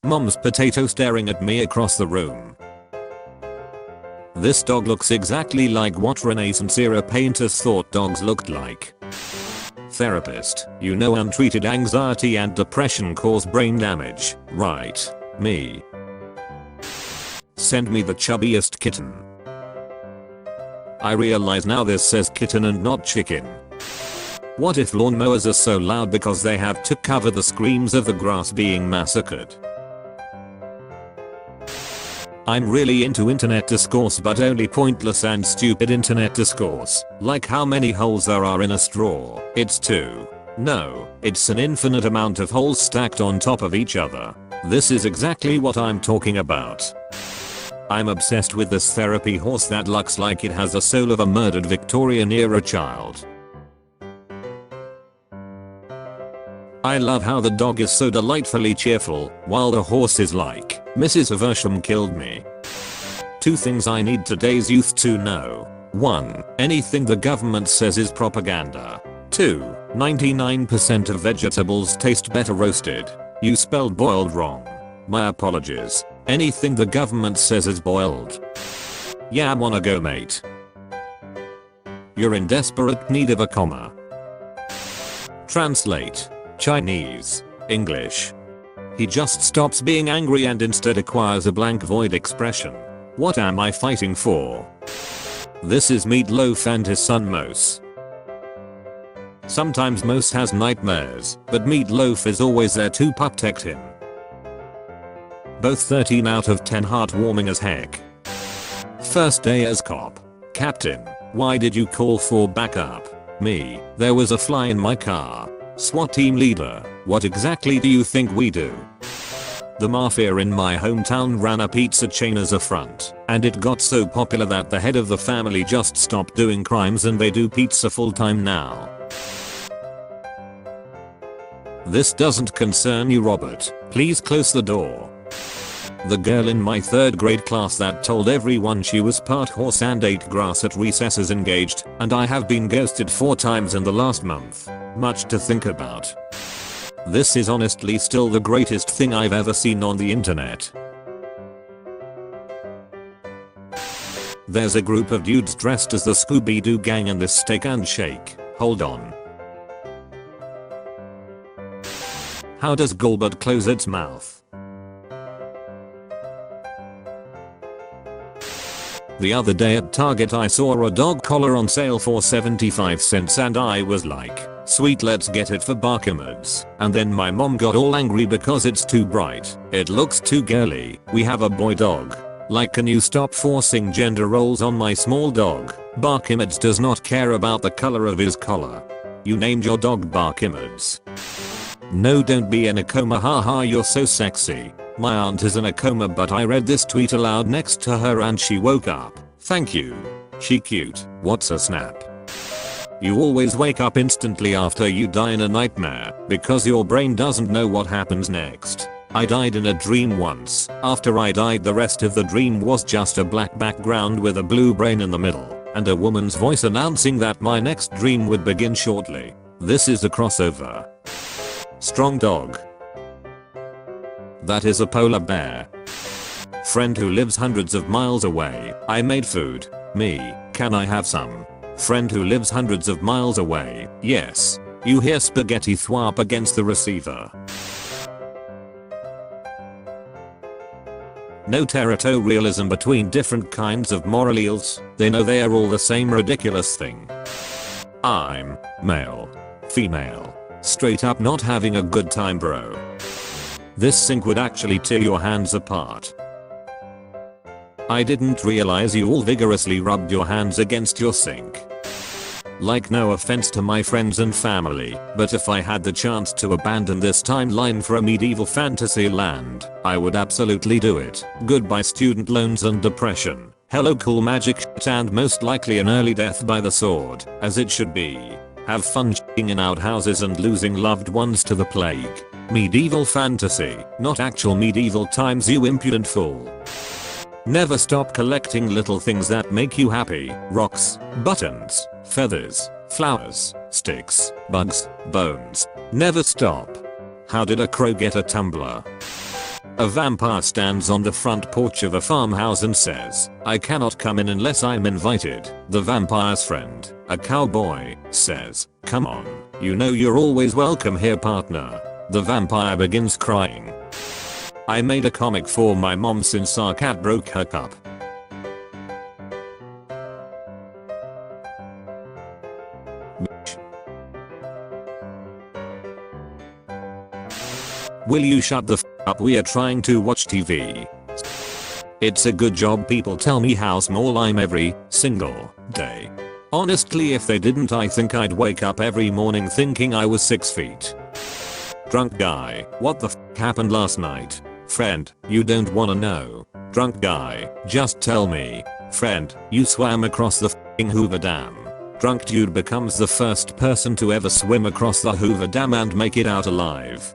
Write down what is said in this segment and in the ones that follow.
Mom's potato staring at me across the room. This dog looks exactly like what Renaissance era painters thought dogs looked like. Therapist, you know untreated anxiety and depression cause brain damage, right? Me. Send me the chubbiest kitten. I realize now this says kitten and not chicken. What if lawnmowers are so loud because they have to cover the screams of the grass being massacred? I'm really into internet discourse, but only pointless and stupid internet discourse, like how many holes there are in a straw. It's 2. No, it's an infinite amount of holes stacked on top of each other. This is exactly what I'm talking about. I'm obsessed with this therapy horse that looks like it has the soul of a murdered Victorian era child. I love how the dog is so delightfully cheerful, while the horse is like, Mrs. Havisham killed me. 2 things I need today's youth to know. 1. Anything the government says is propaganda. 2. 99% of vegetables taste better roasted. You spelled boiled wrong. My apologies. Anything the government says is boiled. Yeah, wanna go, mate? You're in desperate need of a comma. Translate. Chinese. English. He just stops being angry and instead acquires a blank void expression. What am I fighting for? This is Meatloaf and his son Mose. Sometimes Mose has nightmares, but Meatloaf is always there to protect him. Both 13 out of 10 heartwarming as heck. First day as cop. Captain, why did you call for backup? Me, there was a fly in my car. SWAT team leader, what exactly do you think we do? The mafia in my hometown ran a pizza chain as a front, and it got so popular that the head of the family just stopped doing crimes and they do pizza full time now. This doesn't concern you, Robert. Please close the door. The girl in my 3rd grade class that told everyone she was part horse and ate grass at recess is engaged, and I have been ghosted 4 times in the last month. Much to think about. This is honestly still the greatest thing I've ever seen on the internet. There's a group of dudes dressed as the Scooby-Doo gang in this Steak and Shake. Hold on. How does Gilbert close its mouth? The other day at Target I saw a dog collar on sale for 75 cents and I was like, sweet, let's get it for Barkimmeds. And then my mom got all angry because it's too bright. It looks too girly. We have a boy dog. Like, can you stop forcing gender roles on my small dog? Barkimmeds does not care about the color of his collar. You named your dog Barkimmeds. No, don't be in a coma, haha, you're so sexy. My aunt is in a coma, but I read this tweet aloud next to her and she woke up. Thank you. She cute. What's a snap? You always wake up instantly after you die in a nightmare because your brain doesn't know what happens next. I died in a dream once. After I died, the rest of the dream was just a black background with a blue brain in the middle and a woman's voice announcing that my next dream would begin shortly. This is a crossover. Strong dog. That is a polar bear. Friend who lives hundreds of miles away. I made food. Me, can I have some? Friend who lives hundreds of miles away. Yes. You hear spaghetti thwap against the receiver. No territorialism between different kinds of moral eels. They know they are all the same ridiculous thing. I'm male. Female. Straight up not having a good time, bro. This sink would actually tear your hands apart. I didn't realize you all vigorously rubbed your hands against your sink. Like, no offense to my friends and family, but if I had the chance to abandon this timeline for a medieval fantasy land, I would absolutely do it. Goodbye student loans and depression. Hello cool magic shit and most likely an early death by the sword, as it should be. Have fun shitting in outhouses and losing loved ones to the plague. Medieval fantasy, not actual medieval times, you impudent fool. Never stop collecting little things that make you happy. Rocks, buttons, feathers, flowers, sticks, bugs, bones. Never stop. How did a crow get a Tumblr? A vampire stands on the front porch of a farmhouse and says, "I cannot come in unless I'm invited." The vampire's friend, a cowboy, says, "Come on, you know you're always welcome here, partner." The vampire begins crying. I made a comic for my mom since our cat broke her cup. Will you shut the f up? We are trying to watch TV. It's a good job people tell me how small I'm every single day. Honestly, if they didn't, I think I'd wake up every morning thinking I was 6 feet. Drunk guy, what the f happened last night? Friend, you don't wanna know. Drunk guy, just tell me. Friend, you swam across the f***ing Hoover Dam. Drunk dude becomes the first person to ever swim across the Hoover Dam and make it out alive.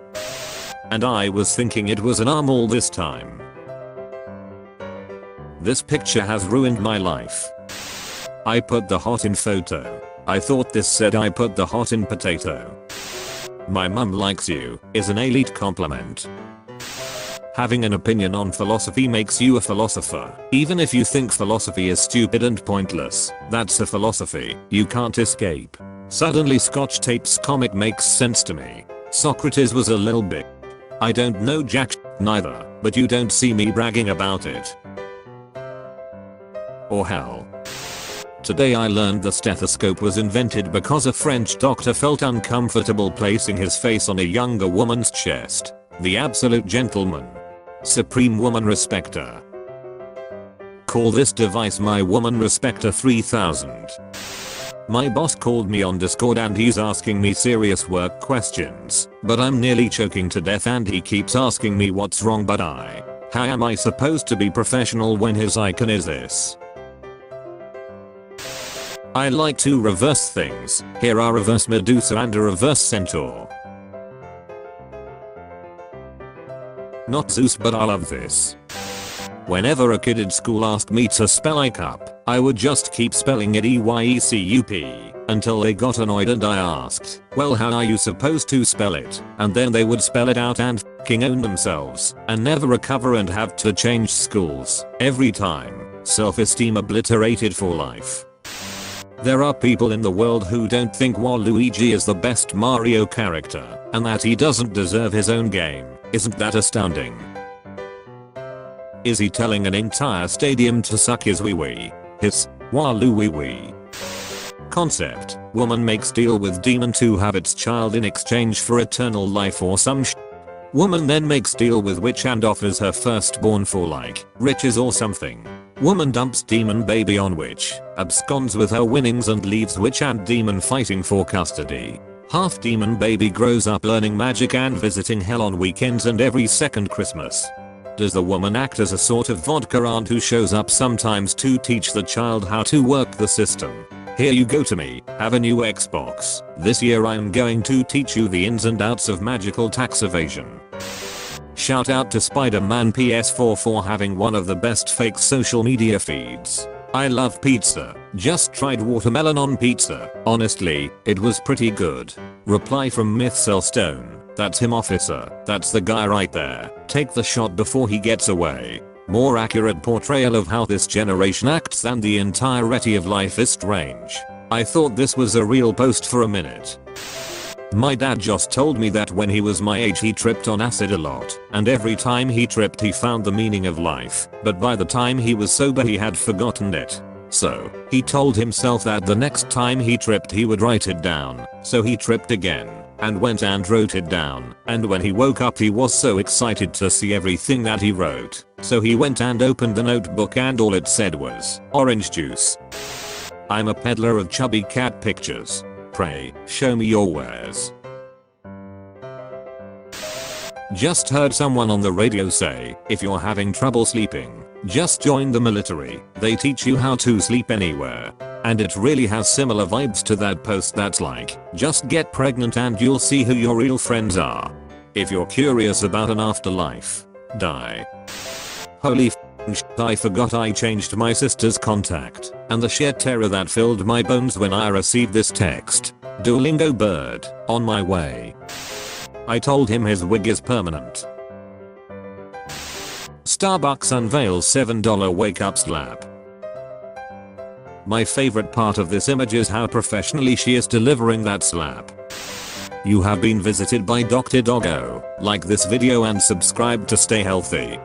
And I was thinking it was an arm all this time. This picture has ruined my life. I put the hot in photo. I thought this said I put the hot in potato. My mum likes you is an elite compliment. Having an opinion on philosophy makes you a philosopher. Even if you think philosophy is stupid and pointless, that's a philosophy you can't escape. Suddenly Scotch Tape's comic makes sense to me. Socrates was a little bit. I don't know jack neither, but you don't see me bragging about it. Or hell. Today I learned the stethoscope was invented because a French doctor felt uncomfortable placing his face on a younger woman's chest. The absolute gentleman. Supreme Woman Respecter. Call this device my Woman Respecter 3000. My boss called me on Discord and he's asking me serious work questions, but I'm nearly choking to death and he keeps asking me what's wrong, but how am I supposed to be professional when his icon is this? I like to reverse things. Here are reverse Medusa and a reverse Centaur. Not Zeus, but I love this. Whenever a kid at school asked me to spell I cup, I would just keep spelling it EYECUP until they got annoyed and I asked, "Well, how are you supposed to spell it?" And then they would spell it out and f***ing own themselves and never recover and have to change schools every time. Self-esteem obliterated for life. There are people in the world who don't think Waluigi is the best Mario character and that he doesn't deserve his own game. Isn't that astounding? Is he telling an entire stadium to suck his wee-wee? His Waluigi. Concept: woman makes deal with demon to have its child in exchange for eternal life or some sh. Woman then makes deal with witch and offers her firstborn for like riches or something. Woman dumps demon baby on witch, absconds with her winnings and leaves witch and demon fighting for custody. Half demon baby grows up learning magic and visiting hell on weekends and every second Christmas. Does the woman act as a sort of vodka aunt who shows up sometimes to teach the child how to work the system? Here you go to me, have a new Xbox. This year I'm going to teach you the ins and outs of magical tax evasion. Shout out to Spider-Man PS4 for having one of the best fake social media feeds. I love pizza. Just tried watermelon on pizza. Honestly, it was pretty good. Reply from Mythcellstone. That's him, officer. That's the guy right there. Take the shot before he gets away. More accurate portrayal of how this generation acts than the entirety of life is strange. I thought this was a real post for a minute. My dad just told me that when he was my age he tripped on acid a lot, and every time he tripped he found the meaning of life, but by the time he was sober he had forgotten it. So, he told himself that the next time he tripped he would write it down, so he tripped again, and went and wrote it down, and when he woke up he was so excited to see everything that he wrote, so he went and opened the notebook and all it said was, orange juice. I'm a peddler of chubby cat pictures. Pray, show me your wares. Just heard someone on the radio say, if you're having trouble sleeping, just join the military. They teach you how to sleep anywhere. And it really has similar vibes to that post that's like, just get pregnant and you'll see who your real friends are. If you're curious about an afterlife, die. Holy f***ing shit, I forgot I changed my sister's contact, and the sheer terror that filled my bones when I received this text. Duolingo bird, on my way. I told him his wig is permanent. Starbucks unveils $7 wake up slap. My favorite part of this image is how professionally she is delivering that slap. You have been visited by Dr. Doggo. Like this video and subscribe to stay healthy.